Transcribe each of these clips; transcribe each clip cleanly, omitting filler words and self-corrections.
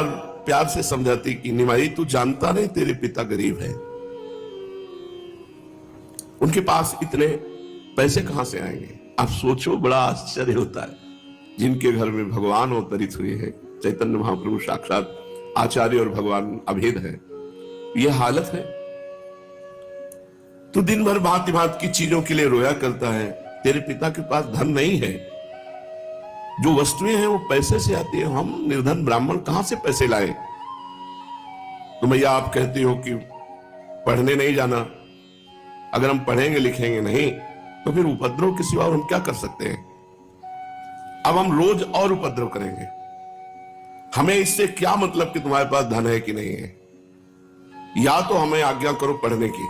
प्यार से समझाती कि निमाई तू जानता नहीं तेरे पिता गरीब है, उनके पास इतने पैसे कहां से आएंगे। आप सोचो, बड़ा आश्चर्य होता है जिनके घर में भगवान अवतरित हुए हैं, चैतन्य महाप्रभु साक्षात आचार्य और भगवान अभेद है, यह हालत है। तू दिन भर भांति भांति की चीजों के लिए रोया करता है, तेरे पिता के पास धन नहीं है, जो वस्तुएं हैं वो पैसे से आती है, हम निर्धन ब्राह्मण कहां से पैसे लाए। तो भैया आप कहते हो कि पढ़ने नहीं जाना, अगर हम पढ़ेंगे लिखेंगे नहीं तो फिर उपद्रव के सिवा और हम क्या कर सकते हैं। अब हम रोज और उपद्रव करेंगे, हमें इससे क्या मतलब कि तुम्हारे पास धन है कि नहीं है। या तो हमें आज्ञा करो पढ़ने की,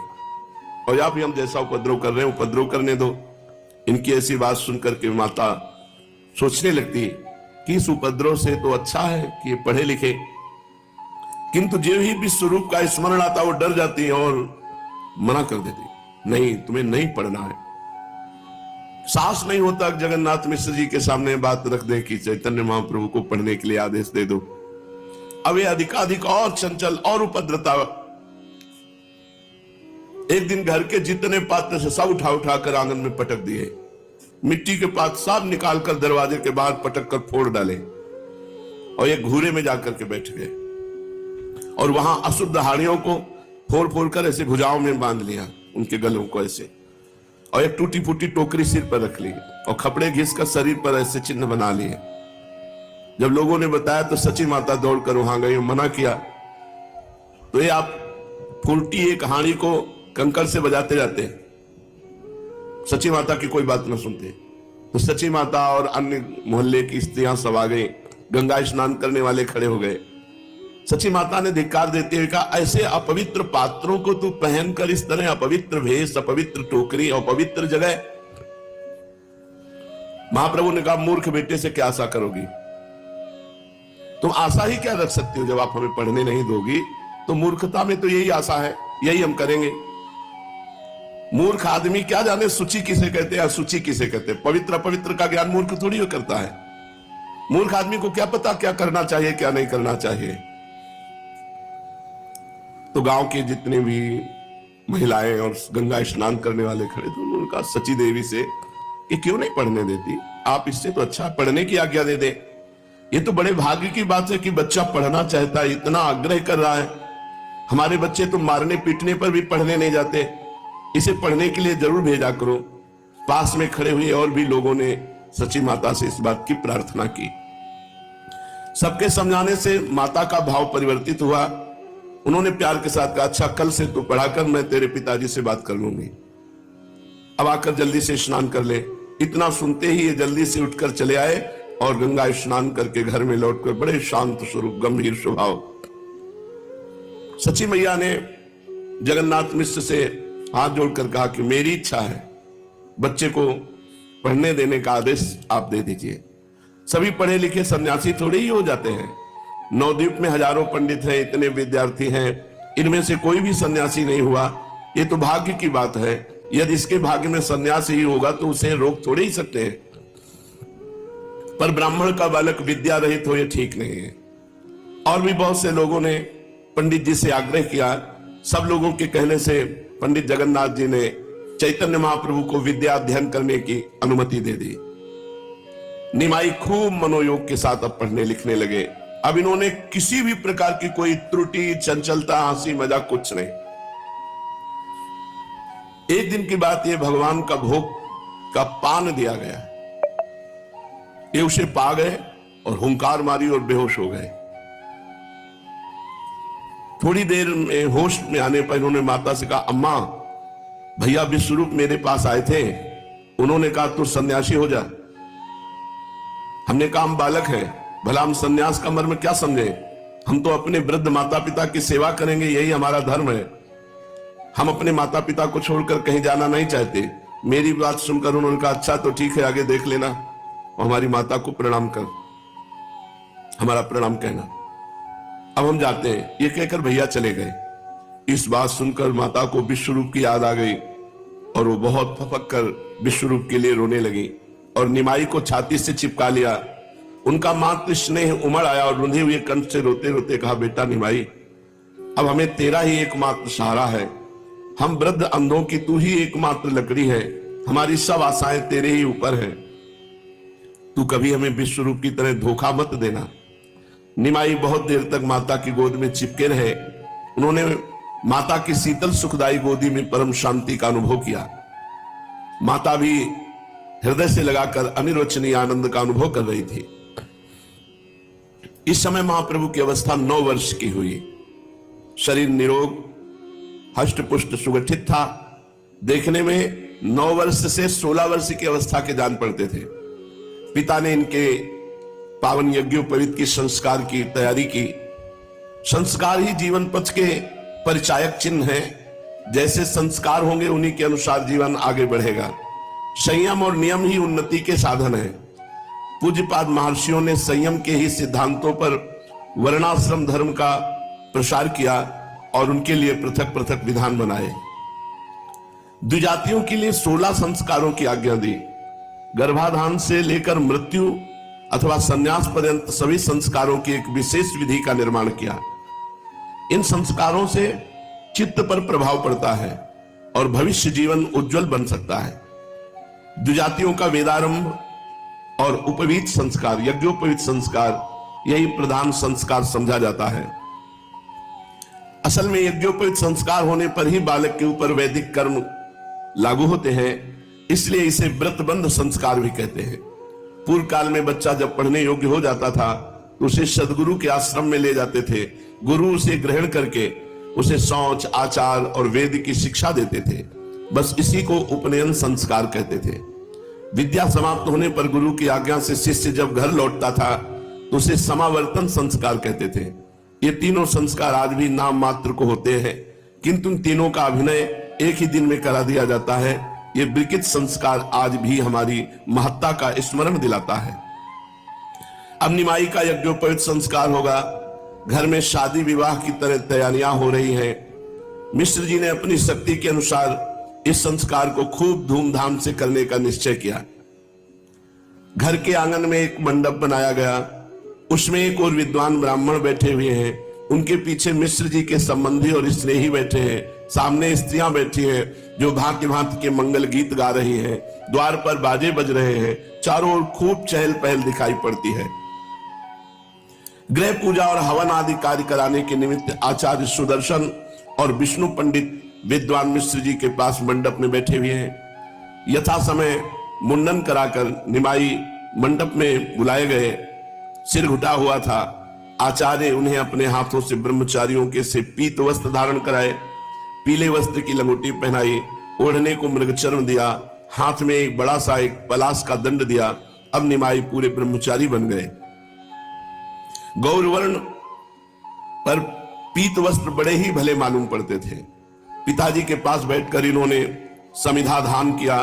और या फिर हम जैसा उपद्रव कर रहे हैं उपद्रव करने दो। इनकी ऐसी बात सुनकर के माता सोचने लगती कि इस उपद्रव से तो अच्छा है कि ये पढ़े लिखे, किंतु जो ही विश्व स्वरूप का स्मरण आता वो डर जाती है और मना कर देती, नहीं तुम्हें नहीं पढ़ना है। साहस नहीं होता जगन्नाथ मिश्र जी के सामने बात रख दे कि चैतन्य महाप्रभु को पढ़ने के लिए आदेश दे दो। अब ये अधिकाधिक और चंचल और उपद्रता। एक दिन घर के जितने पात्र से सब उठा उठा कर आंगन में पटक दिए, मिट्टी के पात्र सब निकालकर दरवाजे के बाहर पटक कर फोड़ डाले और एक घूरे में जाकर के बैठ गए और वहां अशुद्ध हाड़ियों को फोड़ फोड़ कर ऐसे भुजाओं में बांध लिया, उनके गलों को ऐसे, और एक टूटी फूटी टोकरी सिर पर रख ली और खपड़े घिस कर शरीर पर ऐसे चिन्ह बना लिए। जब लोगों ने बताया तो सची माता दौड़कर वहां गई, मना किया। तो ये आप फुलटी एक हाड़ी को कंकड़ से बजाते जाते, सची माता की कोई बात न सुनते। तो सची माता और अन्य मोहल्ले की स्त्रियां सब आ गई, गंगा स्नान करने वाले खड़े हो गए। सची माता ने धिक्कार देते हुए कहा, ऐसे अपवित्र पात्रों को तू पहनकर इस तरह अपवित्र भेष, अपवित्र टोकरी, अपवित्र जगह। महाप्रभु ने कहा, मूर्ख बेटे से क्या आशा करोगी, तुम आशा ही क्या रख सकती हो। जब आप हमें पढ़ने नहीं दोगी तो मूर्खता में तो यही आशा है, यही हम करेंगे। मूर्ख आदमी क्या जाने सूची किसे कहते हैं, सूची किसे कहते हैं। पवित्र अपवित्र का ज्ञान मूर्ख थोड़ी करता है। मूर्ख आदमी को क्या पता क्या करना चाहिए क्या नहीं करना चाहिए। तो गांव के जितने भी महिलाएं और गंगा स्नान करने वाले खड़े थे, उन्होंने कहा सची देवी से कि क्यों नहीं पढ़ने देती, आप इससे तो अच्छा पढ़ने की आज्ञा दे दे। ये तो बड़े भाग्य की बात है कि बच्चा पढ़ना चाहता है, इतना आग्रह कर रहा है। हमारे बच्चे तो मारने पीटने पर भी पढ़ने नहीं जाते, इसे पढ़ने के लिए जरूर भेजा करो। पास में खड़े हुए और भी लोगों ने सची माता से इस बात की प्रार्थना की। सबके समझाने से माता का भाव परिवर्तित हुआ। उन्होंने प्यार के साथ कहा, अच्छा कल से तू पढ़ाकर, मैं तेरे पिताजी से बात कर लूंगी, अब आकर जल्दी से स्नान कर ले। इतना सुनते ही ये जल्दी से उठकर चले आए और गंगा स्नान करके घर में लौटकर बड़े शांत स्वरूप गंभीर स्वभाव। सची मैया ने जगन्नाथ मिश्र से हाथ जोड़कर कहा कि मेरी इच्छा है बच्चे को पढ़ने देने का आदेश आप दे दीजिए। सभी पढ़े लिखे सन्यासी थोड़े ही हो जाते हैं। नवद्वीप में हजारों पंडित हैं, इतने विद्यार्थी हैं, इनमें से कोई भी सन्यासी नहीं हुआ। ये तो भाग्य की बात है। यदि इसके भाग्य में सन्यास ही होगा तो उसे रोक थोड़े ही सकते हैं। पर ब्राह्मण का बालक विद्या रहित हो, ये ठीक नहीं है। और भी बहुत से लोगों ने पंडित जी से आग्रह किया। सब लोगों के कहने से पंडित जगन्नाथ जी ने चैतन्य महाप्रभु को विद्या अध्ययन करने की अनुमति दे दी। निमाई खूब मनोयोग के साथ अब पढ़ने लिखने लगे। अब इन्होंने किसी भी प्रकार की कोई त्रुटि, चंचलता, हंसी मजाक कुछ नहीं। एक दिन की बात, ये भगवान का भोग का पान दिया गया, ये उसे पा गए और हुंकार मारी और बेहोश हो गए। थोड़ी देर में होश में आने पर इन्होंने माता से कहा, अम्मा भैया विश्वरूप मेरे पास आए थे, उन्होंने कहा तू सन्यासी हो जा। हमने कहा हम बालक हैं, भला हम सन्यास का मर्म क्या समझे, हम तो अपने वृद्ध माता पिता की सेवा करेंगे, यही हमारा धर्म है। हम अपने माता पिता को छोड़कर कहीं जाना नहीं चाहते। मेरी बात सुनकर उन्होंने कहा अच्छा तो ठीक है, आगे देख लेना, और हमारी माता को प्रणाम कर, हमारा प्रणाम कहना, अब हम जाते हैं। ये कहकर भैया चले गए। इस बात सुनकर माता को विश्वरूप की याद आ गई और वो बहुत फपक कर विश्वरूप के लिए रोने लगी और निमाई को छाती से चिपका लिया। उनका मातृ स्नेह उमड़ आया और रुंधे हुए कंठ से रोते रोते कहा, बेटा निमाई, अब हमें तेरा ही एकमात्र सहारा है। हम वृद्ध अंधों की तू ही एकमात्र लकड़ी है, हमारी सब आशाएं तेरे ही ऊपर है। तू कभी हमें विश्वरूप की तरह धोखा मत देना। निमाई बहुत देर तक माता की गोद में चिपके रहे। उन्होंने माता की शीतल सुखदाई गोदी में परम शांति का अनुभव किया। माता भी हृदय से लगाकर अनिर्वचनीय आनंद का अनुभव कर रही थी। इस समय महाप्रभु की अवस्था 9 वर्ष की हुई। शरीर निरोग, हष्ट-पुष्ट, सुगठित था। देखने में 9 वर्ष से 16 वर्ष की अवस्था के जान पड़ते थे। पिता ने इनके पावन यज्ञोपवीत की संस्कार की तैयारी की। संस्कार ही जीवन पथ के परिचायक चिन्ह हैं। जैसे संस्कार होंगे उन्हीं के अनुसार जीवन आगे बढ़ेगा। संयम और नियम ही उन्नति के साधन है। पूज्यपाद महर्षियों ने संयम के ही सिद्धांतों पर वर्णाश्रम धर्म का प्रसार किया और उनके लिए पृथक पृथक विधान बनाए। द्विजातियों के लिए 16 संस्कारों की आज्ञा दी। गर्भाधान से लेकर मृत्यु अथवा संन्यास पर्यंत सभी संस्कारों की एक विशेष विधि का निर्माण किया। इन संस्कारों से चित्त पर प्रभाव पड़ता है और भविष्य जीवन उज्जवल बन सकता है। द्विजातियों का वेदारंभ और उपवीत संस्कार, यज्ञोपवीत संस्कार, यही प्रधान संस्कार समझा जाता है। असल में यज्ञोपवीत संस्कार होने पर ही बालक के ऊपर वैदिक कर्म लागू होते हैं, इसलिए इसे व्रतबंध संस्कार भी कहते हैं। पूर्व काल में बच्चा जब पढ़ने योग्य हो जाता था तो उसे सदगुरु के आश्रम में ले जाते थे। गुरु उसे ग्रहण करके उसे शौच, आचार और वेद की शिक्षा देते थे। बस इसी को उपनयन संस्कार कहते थे। विद्या समाप्त होने पर गुरु की आज्ञा से शिष्य जब घर लौटता था तो उसे समावर्तन संस्कार कहते थे। ये तीनों संस्कार आज भी नाम मात्र को होते हैं, किंतु इन तीनों का अभिनय एक ही दिन में करा दिया जाता है। ये विकृत संस्कार आज भी हमारी महत्ता का स्मरण दिलाता है। अब निमाई का यज्ञोपवीत संस्कार होगा। घर में शादी विवाह की तरह तैयारियां हो रही हैं। मिश्र जी ने अपनी शक्ति के अनुसार इस संस्कार को खूब धूमधाम से करने का निश्चय किया। घर के आंगन में एक मंडप बनाया गया। उसमें एक और विद्वान ब्राह्मण बैठे हुए हैं। उनके पीछे मिश्र जी के संबंधी और स्नेही बैठे हैं। सामने स्त्रियां बैठी हैं जो भांति भांति के मंगल गीत गा रही हैं। द्वार पर बाजे बज रहे हैं। चारों ओर खूब चहल पहल दिखाई पड़ती है। गृह पूजा और हवन आदि कार्य कराने के निमित्त आचार्य सुदर्शन और विष्णु पंडित विद्वान मिश्र जी के पास मंडप में बैठे हुए हैं। यथा समय मुंडन कराकर निमाई मंडप में बुलाए गए। सिर घुटा हुआ था। आचार्य उन्हें अपने हाथों से ब्रह्मचारियों के से पीत वस्त्र धारण कराए, पीले वस्त्र की लंगोटी पहनाई, ओढ़ने को मृगचर्म दिया, हाथ में एक बड़ा सा एक पलाश का दंड दिया। अब निमाई पूरे ब्रह्मचारी बन गए। गौरवर्ण पर पीत वस्त्र बड़े ही भले मालूम पड़ते थे। पिताजी के पास बैठकर इन्होंने समिधा दान किया,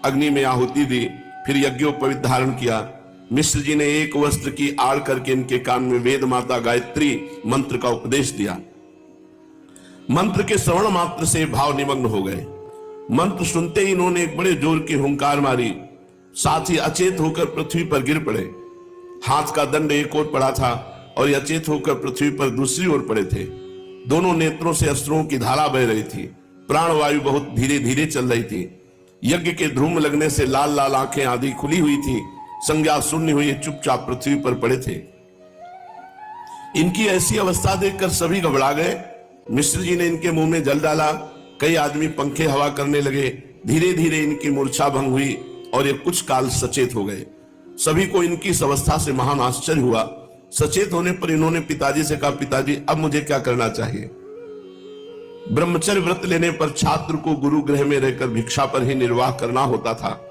अग्नि में आहुति दी, फिर यज्ञोपवीत धारण किया। मिश्र जी ने एक वस्त्र की आड़ करके इनके कान में वेद माता गायत्री मंत्र का उपदेश दिया। मंत्र के श्रवण मात्र से भाव निमग्न हो गए। मंत्र सुनते ही इन्होंने एक बड़े जोर की हुंकार मारी, साथ ही अचेत होकर पृथ्वी पर गिर पड़े। हाथ का दंड एक ओर पड़ा था और अचेत होकर पृथ्वी पर दूसरी ओर पड़े थे। दोनों नेत्रों से अश्रुओं की धारा बह रही थी। प्राणवायु बहुत धीरे धीरे चल रही थी। यज्ञ के धूम लगने से लाल लाल आंखें आदि खुली हुई थी। संज्ञा शून्य हुई चुपचाप पृथ्वी पर पड़े थे। इनकी ऐसी अवस्था देखकर सभी घबरा गए। मिश्र जी ने इनके मुंह में जल डाला। कई आदमी पंखे हवा करने लगे। धीरे धीरे इनकी मूर्छा भंग हुई और ये कुछ काल सचेत हो गए। सभी को इनकी इस अवस्था से महान आश्चर्य हुआ। सचेत होने पर इन्होंने पिताजी से कहा, पिताजी अब मुझे क्या करना चाहिए? ब्रह्मचर्य व्रत लेने पर छात्र को गुरु गृह में रहकर भिक्षा पर ही निर्वाह करना होता था।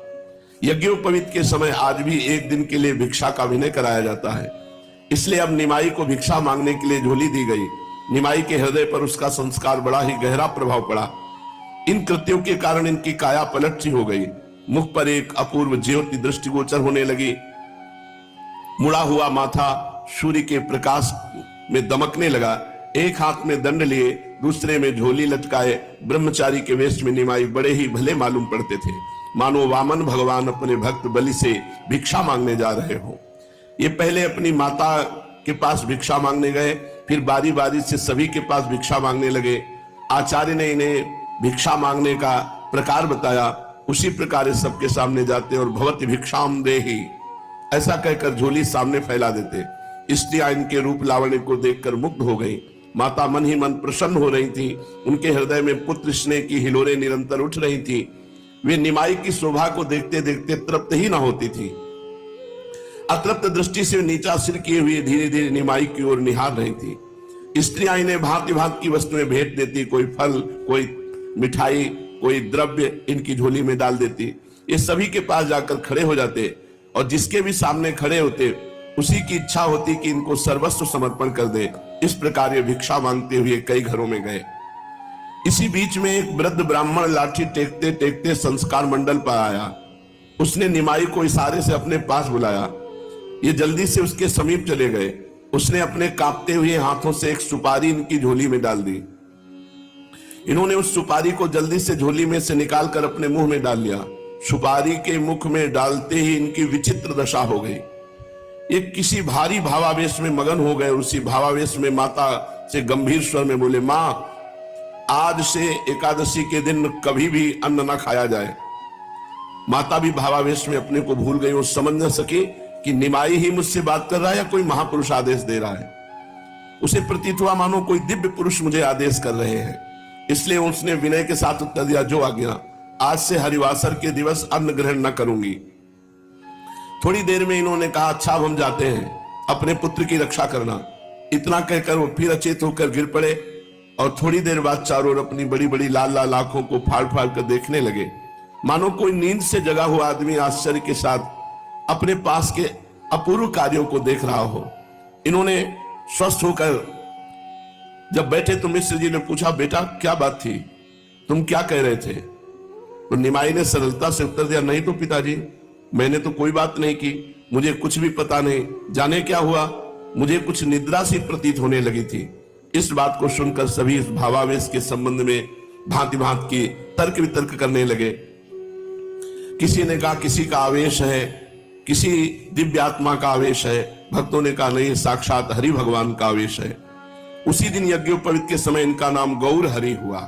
यज्ञोपवीत के समय आज भी एक दिन के लिए भिक्षा का अभिनय कराया जाता है। इसलिए अब निमाई को भिक्षा मांगने के लिए झोली दी गई। निमाई के हृदय पर उसका संस्कार बड़ा ही गहरा प्रभाव पड़ा। इन कृत्यों के कारण इनकी काया पलट सी हो गई। मुख पर एक अपूर्व ज्योति दृष्टिगोचर होने लगी। मुड़ा हुआ माथा सूर्य के प्रकाश में दमकने लगा। एक हाथ में दंड लिए, दूसरे में झोली लटकाए ब्रह्मचारी के वेश में निमाई बड़े ही भले मालूम पड़ते थे, मानो वामन भगवान अपने भक्त बलि से भिक्षा मांगने जा रहे हो। ये पहले अपनी माता के पास भिक्षा मांगने गए, फिर बारी बारी से सभी के पास भिक्षा मांगने लगे। आचार्य ने इन्हें भिक्षा मांगने का प्रकार बताया, उसी प्रकार ये सबके सामने जाते और भवति भिक्षाम देहि ऐसा कहकर झोली सामने फैला देते। स्त्रियां इनके रूप लावण्य को देखकर मुग्ध हो गई। माता मन ही मन प्रसन्न हो रही थी, उनके हृदय में पुत्र स्नेह की हिलोरें निरंतर उठ रही थी। वे निमाई की शोभा को देखते देखते तृप्त ही न होती थी। अतृप्त दृष्टि से नीचा सिर किए हुए धीरे धीरे निमाई की ओर निहार रही थी। स्त्रियां इन्हें भांति भांति की वस्तुएं भेंट देती, कोई फल, कोई मिठाई, कोई द्रव्य इनकी झोली में डाल देती। ये सभी के पास जाकर खड़े हो जाते और जिसके भी सामने खड़े होते उसी की इच्छा होती कि इनको सर्वस्व समर्पण कर दे। इस प्रकार ये भिक्षा मांगते हुए कई घरों में गए। इसी बीच में एक वृद्ध ब्राह्मण लाठी टेकते टेकते संस्कार मंडल पर आया। उसने निमाई को इशारे से अपने पास बुलाया। ये जल्दी से उसके समीप चले गए। उसने अपने कांपते हुए हाथों से एक सुपारी इनकी झोली में डाल दी। इन्होंने उस सुपारी को जल्दी से झोली में से निकालकर अपने मुंह में डाल लिया। सुपारी के मुख में डालते ही इनकी विचित्र दशा हो गई। ये किसी भारी भावावेश में मगन हो गए। उसी भावावेश में माता से गंभीर स्वर में बोले, मां, आज से एकादशी के दिन कभी भी अन्न न खाया जाए। माता भी भावावेश में अपने को भूल गई। वो समझ न सके कि निमाई ही मुझसे बात कर रहा है या कोई महापुरुष आदेश दे रहा है। उसे प्रतीत हुआ मानो कोई दिव्य पुरुष मुझे आदेश कर रहे हैं। इसलिए उसने विनय के साथ उत्तर दिया, जो आज्ञा। आज से हरिवासर के दिवस अन्न ग्रहण न करूंगी। थोड़ी देर में इन्होंने कहा, अच्छा अब हम जाते हैं, अपने पुत्र की रक्षा करना। इतना कहकर वो फिर अचेत होकर गिर पड़े और थोड़ी देर बाद चारों ओर अपनी बड़ी बड़ी लाल लाल आंखों को फाड़ फाड़ कर देखने लगे, मानो कोई नींद से जगा हुआ आदमी आश्चर्य के साथ अपने पास के अपूर्व कार्यों को देख रहा हो। इन्होंने स्वस्थ होकर जब बैठे तो मिश्र जी ने पूछा, बेटा क्या बात थी, तुम क्या कह रहे थे? तो निमाई ने सरलता से उत्तर दिया, नहीं तो पिताजी, मैंने तो कोई बात नहीं की, मुझे कुछ भी पता नहीं। जाने क्या हुआ, मुझे कुछ निद्रा सी प्रतीत होने लगी थी। इस बात को सुनकर सभी इस भावावेश के संबंध में भांति भांति की तर्क वितर्क करने लगे। किसी ने कहा किसी का आवेश है, किसी दिव्य आत्मा का आवेश है। भक्तों ने कहा नहीं, साक्षात हरि भगवान का आवेश है। उसी दिन यज्ञोपवीत के समय इनका नाम गौर हरि हुआ।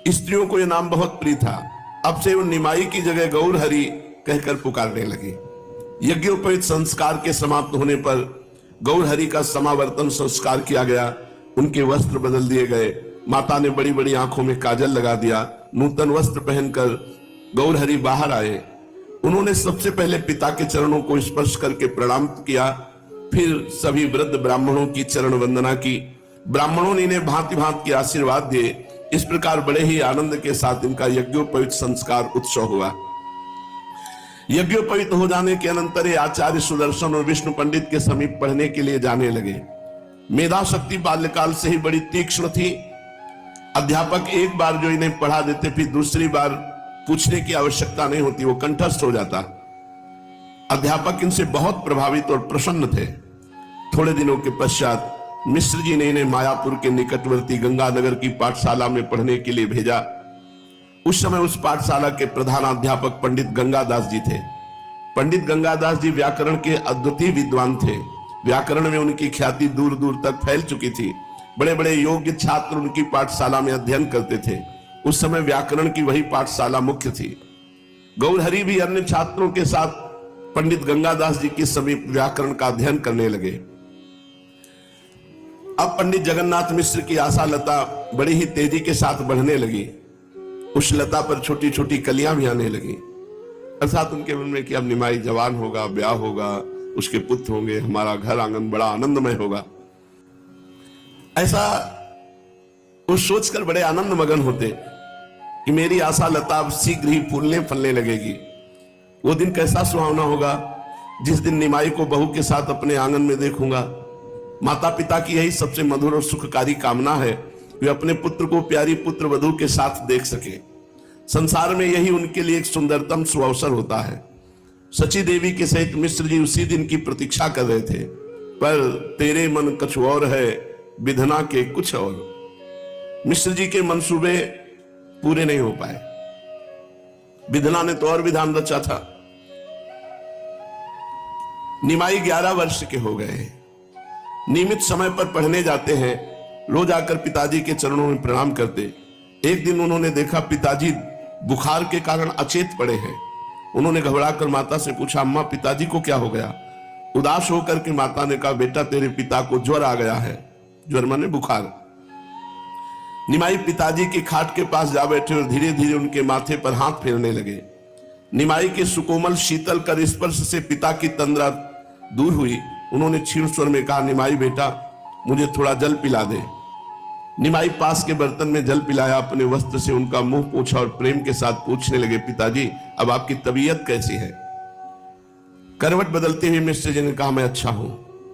स्त्रियों को यह नाम बहुत प्रिय था। अब से वो निमाई की जगह गौर हरि कहकर पुकारने लगे। यज्ञोपवीत संस्कार के समाप्त होने पर गौर हरि का समावर्तन संस्कार किया गया। उनके वस्त्र बदल दिए गए। माता ने बड़ी बड़ी आंखों में काजल लगा दिया। नूतन वस्त्र पहनकर गौर हरि बाहर आए। उन्होंने सबसे पहले पिता के चरणों को स्पर्श करके प्रणाम किया, फिर सभी वृद्ध ब्राह्मणों की चरण वंदना की। ब्राह्मणों ने इन्हें भांति भांति के आशीर्वाद दिए। इस प्रकार बड़े ही आनंद के साथ इनका यज्ञोपवीत संस्कार उत्सव हुआ। यज्ञोपवीत हो जाने के अनंतर आचार्य सुदर्शन और विष्णु पंडित के समीप पढ़ने के लिए जाने लगे। मेधा शक्ति बाल्यकाल से ही बड़ी तीक्ष्ण थी। अध्यापक एक बार जो इन्हें पढ़ा देते, फिर दूसरी बार पूछने की आवश्यकता नहीं होती, वो कंठस्थ हो जाता। अध्यापक इनसे बहुत प्रभावित और प्रसन्न थे। थोड़े दिनों के पश्चात मिश्र जी ने इन्हें मायापुर के निकटवर्ती गंगानगर की पाठशाला में पढ़ने के लिए भेजा। उस समय उस पाठशाला के प्रधानाध्यापक पंडित गंगादास जी थे। पंडित गंगादास जी व्याकरण के अद्वितीय विद्वान थे। व्याकरण में उनकी ख्याति दूर दूर तक फैल चुकी थी। बड़े बड़े योग्य छात्र उनकी पाठशाला में अध्ययन करते थे। उस समय व्याकरण की वही पाठशाला मुख्य थी। गौरहरि भी अन्य छात्रों के साथ पंडित गंगादास जी के समीप व्याकरण का अध्ययन करने लगे। अब पंडित जगन्नाथ मिश्र की आशा लता बड़ी ही तेजी के साथ बढ़ने लगी। उस लता पर छोटी छोटी कलियां भी आने लगी। अर्थात उनके मन में कि अब निमाई जवान होगा, ब्याह होगा, उसके पुत्र होंगे, हमारा घर आंगन बड़ा आनंदमय होगा, ऐसा वो सोचकर बड़े आनंद मगन होते कि मेरी आशा लता अब शीघ्र ही फूलने फलने लगेगी। वो दिन कैसा सुहावना होगा जिस दिन निमाई को बहू के साथ अपने आंगन में देखूंगा। माता पिता की यही सबसे मधुर और सुखकारी कामना है, वे अपने पुत्र को प्यारी पुत्र वधू के साथ देख सके। संसार में यही उनके लिए एक सुंदरतम सुअवसर होता है। सची देवी के सहित मिश्र जी उसी दिन की प्रतीक्षा कर रहे थे, पर तेरे मन कुछ और है, विधना के कुछ और। मिश्र जी के मंसूबे पूरे नहीं हो पाए। विधना ने तो और विधान रचा था। निमाई 11 वर्ष के हो गए, नियमित समय पर पढ़ने जाते हैं, रोज आकर पिताजी के चरणों में प्रणाम करते। एक दिन उन्होंने देखा पिताजी बुखार के कारण अचेत पड़े हैं। उन्होंने घबराकर माता से पूछा, अम्मा पिताजी को क्या हो गया? उदास होकर के माता ने कहा, बेटा तेरे पिता को ज्वर आ गया है। ज्वर माने बुखार। निमाई पिताजी की खाट के पास जा बैठे और धीरे धीरे उनके माथे पर हाथ फेरने लगे। निमाई के सुकोमल शीतल कर स्पर्श से पिता की तंद्रा दूर हुई। उन्होंने क्षीण स्वर में कहा, निमाई बेटा मुझे थोड़ा जल पिला दे। निमाई पास के बर्तन में जल पिलाया, अपने वस्त्र से उनका मुंह पोंछा और प्रेम के साथ पूछने लगे, पिताजी अब आपकी तबीयत कैसी है? करवट बदलते हुए मिश्र जी ने कहा, मैं अच्छा हूं,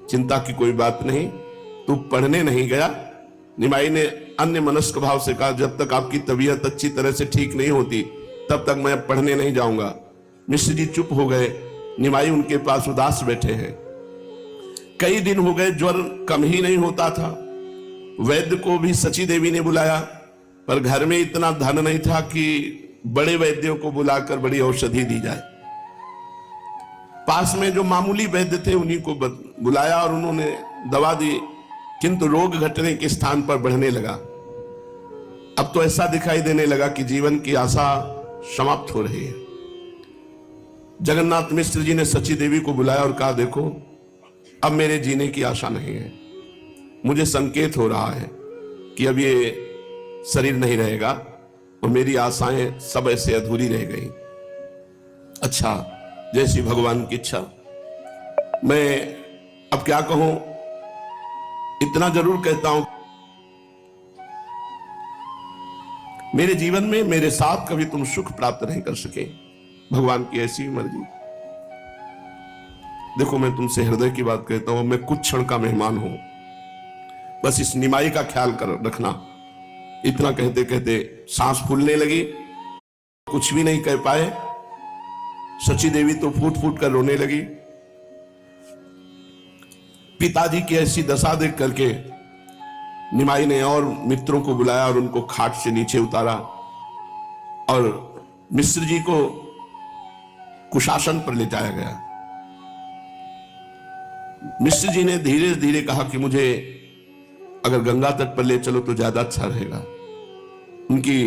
चिंता की कोई बात नहीं, तू पढ़ने नहीं गया? निमाई ने अन्य मनस्क भाव से कहा, जब तक आपकी तबीयत अच्छी तरह से ठीक नहीं होती तब तक मैं पढ़ने नहीं जाऊंगा। मिश्र जी चुप हो गए। निमाई उनके पास उदास बैठे हैं। कई दिन हो गए, ज्वर कम ही नहीं होता था। वैद्य को भी सची देवी ने बुलाया, पर घर में इतना धन नहीं था कि बड़े वैद्यों को बुलाकर बड़ी औषधि दी जाए। पास में जो मामूली वैद्य थे उन्हीं को बुलाया और उन्होंने दवा दी, किंतु रोग घटने के स्थान पर बढ़ने लगा। अब तो ऐसा दिखाई देने लगा कि जीवन की आशा समाप्त हो रही है। जगन्नाथ मिश्र जी ने सची देवी को बुलाया और कहा, देखो अब मेरे जीने की आशा नहीं है। मुझे संकेत हो रहा है कि अब ये शरीर नहीं रहेगा और मेरी आशाएं सब ऐसे अधूरी रह गई। अच्छा, जैसी भगवान की इच्छा। मैं अब क्या कहूं, इतना जरूर कहता हूं, मेरे जीवन में मेरे साथ कभी तुम सुख प्राप्त नहीं कर सके। भगवान की ऐसी मर्जी। देखो मैं तुमसे हृदय की बात कहता हूं, मैं कुछ क्षण का मेहमान हूं, बस इस निमाई का ख्याल कर रखना। इतना कहते कहते सांस फूलने लगी, कुछ भी नहीं कह पाए। सची देवी तो फूट फूट कर रोने लगी। पिताजी की ऐसी दशा देख करके निमाई ने और मित्रों को बुलाया और उनको खाट से नीचे उतारा और मिश्र जी को कुशासन पर ले जाया गया। मिश्र जी ने धीरे धीरे कहा कि मुझे अगर गंगा तट पर ले चलो तो ज्यादा अच्छा रहेगा। उनकी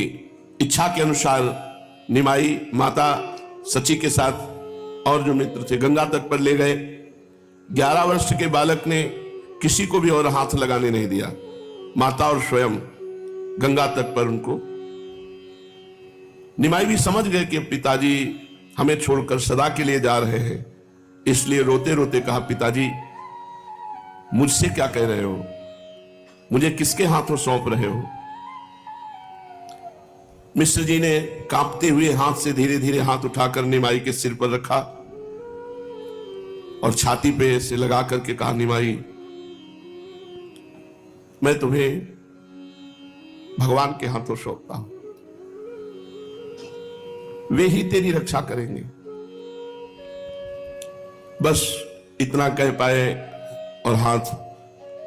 इच्छा के अनुसार निमाई माता सची के साथ और जो मित्र थे गंगा तट पर ले गए। 11 वर्ष के बालक ने किसी को भी और हाथ लगाने नहीं दिया। माता और स्वयं गंगा तट पर उनको। निमाई भी समझ गए कि पिताजी हमें छोड़कर सदा के लिए जा रहे हैं, इसलिए रोते रोते कहा, पिताजी मुझसे क्या कह रहे हो? मुझे किसके हाथों सौंप रहे हो? मिश्र जी ने कांपते हुए हाथ से धीरे धीरे हाथ उठाकर निमाई के सिर पर रखा और छाती पे से लगा करके कहा, निमाई मैं तुम्हें भगवान के हाथों सौंपता हूं, वे ही तेरी रक्षा करेंगे। बस इतना कह पाए और हाथ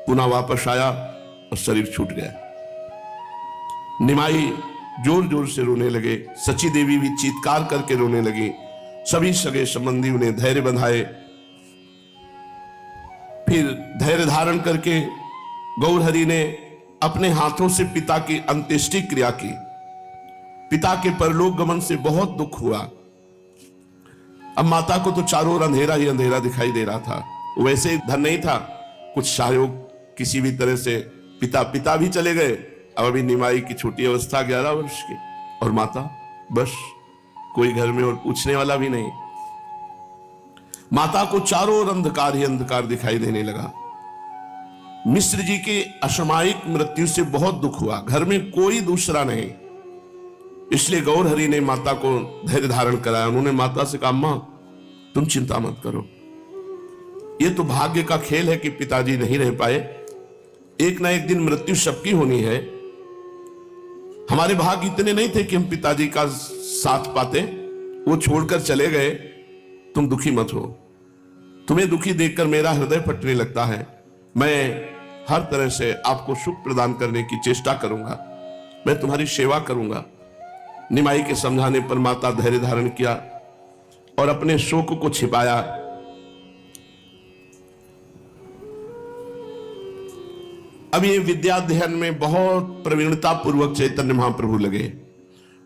पुनः वापस आया और शरीर छूट गया। निमाई जोर जोर से रोने लगे। सची देवी भी चीत्कार करके रोने लगी। सभी सगे संबंधी उन्हें धैर्य बंधाए। फिर धैर्य धारण करके गौरहरि ने अपने हाथों से पिता की अंत्येष्टि क्रिया की। पिता के परलोक गमन से बहुत दुख हुआ। अब माता को तो चारों ओर अंधेरा ही अंधेरा दिखाई दे रहा था। वैसे धन नहीं था, कुछ सहयोग किसी भी तरह से पिता भी चले गए। अब अभी निमाई की छोटी अवस्था 11 वर्ष की और माता बस कोई घर में और पूछने वाला भी नहीं। माता को चारों ओर अंधकार ही अंधकार दिखाई देने लगा। मिश्र जी की असामयिक मृत्यु से बहुत दुख हुआ। घर में कोई दूसरा नहीं, इसलिए गौरहरि ने माता को धैर्य धारण कराया। उन्होंने माता से कहा, अम्मा तुम चिंता मत करो, ये तो भाग्य का खेल है कि पिताजी नहीं रह पाए। एक ना एक दिन मृत्यु सबकी होनी है। हमारे भाग इतने नहीं थे कि हम पिताजी का साथ पाते। वो छोड़कर चले गए। तुम दुखी मत हो। तुम्हें दुखी देखकर मेरा हृदय फटने लगता है। मैं हर तरह से आपको सुख प्रदान करने की चेष्टा करूंगा। मैं तुम्हारी सेवा करूंगा। निमाई के समझाने पर माता धैर्य धारण किया और अपने शोक को छिपाया। अब ये विद्याध्ययन में बहुत प्रवीणता पूर्वक चैतन्य महाप्रभु लगे।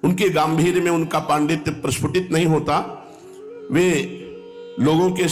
उनके गांभीर्य में उनका पांडित्य प्रस्फुटित नहीं होता, वे लोगों के